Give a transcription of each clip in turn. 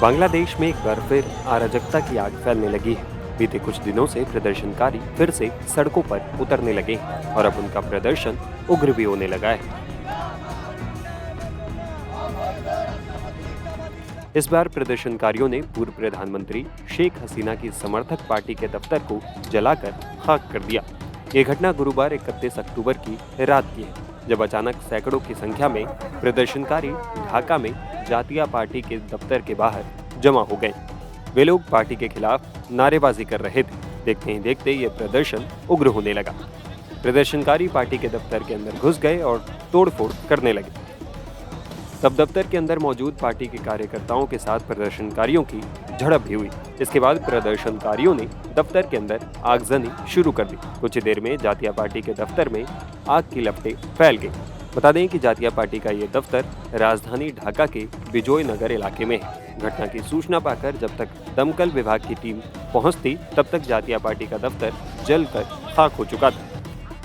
बांग्लादेश में एक बार फिर अराजकता की आग फैलने लगी है। बीते कुछ दिनों से प्रदर्शनकारी फिर से सड़कों पर उतरने लगे हैं और अब उनका प्रदर्शन उग्र भी होने लगा है। इस बार प्रदर्शनकारियों ने पूर्व प्रधानमंत्री शेख हसीना की समर्थक पार्टी के दफ्तर को जलाकर खाक कर दिया। ये घटना गुरुवार 31 अक्टूबर की रात की है, जब अचानक सैकड़ों की संख्या में प्रदर्शनकारी ढाका में जातीय पार्टी के दफ्तर के बाहर जमा हो गए। वे लोग पार्टी के खिलाफ नारेबाजी कर रहे थे। देखते ही देखते ये प्रदर्शन उग्र होने लगा। प्रदर्शनकारी पार्टी के दफ्तर के अंदर घुस गए और तोड़फोड़ करने लगे। तब दफ्तर के अंदर मौजूद पार्टी के कार्यकर्ताओं के साथ प्रदर्शनकारियों की झड़प भी हुई। इसके बाद प्रदर्शनकारियों ने दफ्तर के अंदर आगजनी शुरू कर दी। कुछ ही देर में जातीय पार्टी के दफ्तर में आग की लपटें फैल गई। बता दें कि जातीय पार्टी का ये दफ्तर राजधानी ढाका के बिजोय नगर इलाके में है। घटना की सूचना पाकर जब तक दमकल विभाग की टीम पहुंचती, तब तक जातीय पार्टी का दफ्तर जलकर खाक हो चुका था।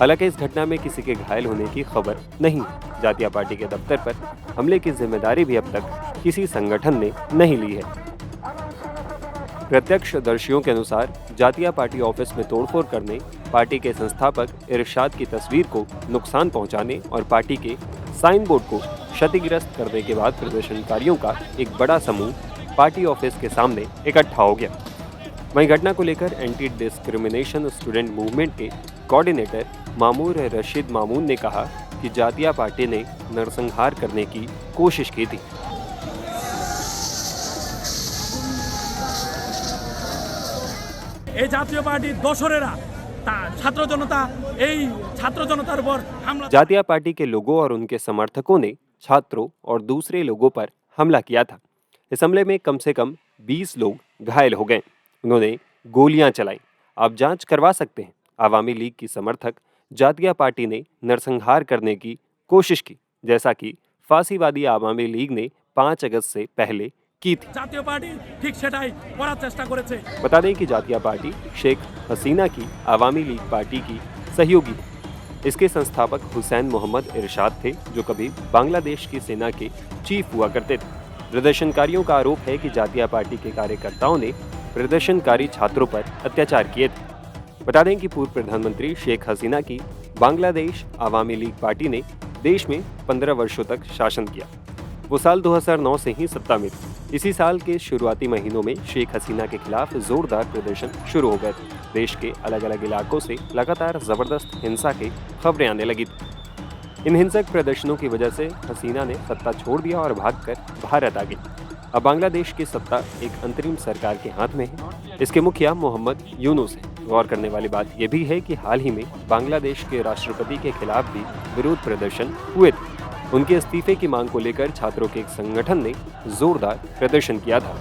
हालांकि इस घटना में किसी के घायल होने की खबर नहीं है। जातीय पार्टी के दफ्तर पर हमले की जिम्मेदारी भी अब तक किसी संगठन ने नहीं ली है। प्रत्यक्षदर्शियों के अनुसार जातीय पार्टी ऑफिस में तोड़फोड़ करने, पार्टी के संस्थापक इरशाद की तस्वीर को नुकसान पहुंचाने और पार्टी के साइन बोर्ड को क्षतिग्रस्त करने के बाद प्रदर्शनकारियों का एक बड़ा समूह पार्टी ऑफिस के सामने इकट्ठा हो गया। वहीं घटना को लेकर एंटी डिस्क्रिमिनेशन स्टूडेंट मूवमेंट के कोऑर्डिनेटर मामूर रशीद मामून ने कहा कि जातीय पार्टी ने नरसंहार करने की कोशिश की थी। जातीय पार्टी दोसरेरा छात्र जनतार ऊपर हमला। जातीय पार्टी के लोगों और उनके समर्थकों ने छात्रों और दूसरे लोगों पर हमला किया था। इस हमले में कम से कम 20 लोग घायल हो गए। उन्होंने गोलियां चलाई। आप जांच करवा सकते हैं। आवामी लीग की समर्थक जातीय पार्टी ने नरसंहार करने की कोशिश की, जैसा कि फांसीवादी आवामी लीग ने 5 अगस्त से पहले की थी। जातीय पार्टी ठीक सेटाई करार चेष्टा करेছে। बता दें कि जातीय पार्टी शेख हसीना की आवामी लीग पार्टी की सहयोगी है। इसके संस्थापक हुसैन मोहम्मद इरशाद थे, जो कभी बांग्लादेश की सेना के चीफ हुआ करते थे। प्रदर्शनकारियों का आरोप है कि जातीय पार्टी के कार्यकर्ताओं ने प्रदर्शनकारी छात्रों पर अत्याचार किए थे। बता दें कि पूर्व प्रधानमंत्री शेख हसीना की बांग्लादेश आवामी लीग पार्टी ने देश में 15 वर्षों तक शासन किया। वो साल 2009 से ही सत्ता में थी। इसी साल के शुरुआती महीनों में शेख हसीना के खिलाफ जोरदार प्रदर्शन शुरू हो गए थे। देश के अलग अलग इलाकों से लगातार जबरदस्त हिंसा की खबरें आने लगी थी। इन हिंसक प्रदर्शनों की वजह से हसीना ने सत्ता छोड़ दिया और भागकर भारत आ गई। अब बांग्लादेश की सत्ता एक अंतरिम सरकार के हाथ में है। इसके मुखिया मोहम्मद यूनुस हैं। गौर करने वाली बात यह भी है कि हाल ही में बांग्लादेश के राष्ट्रपति के खिलाफ भी विरोध प्रदर्शन हुए थे। उनके इस्तीफे की मांग को लेकर छात्रों के एक संगठन ने जोरदार प्रदर्शन किया था।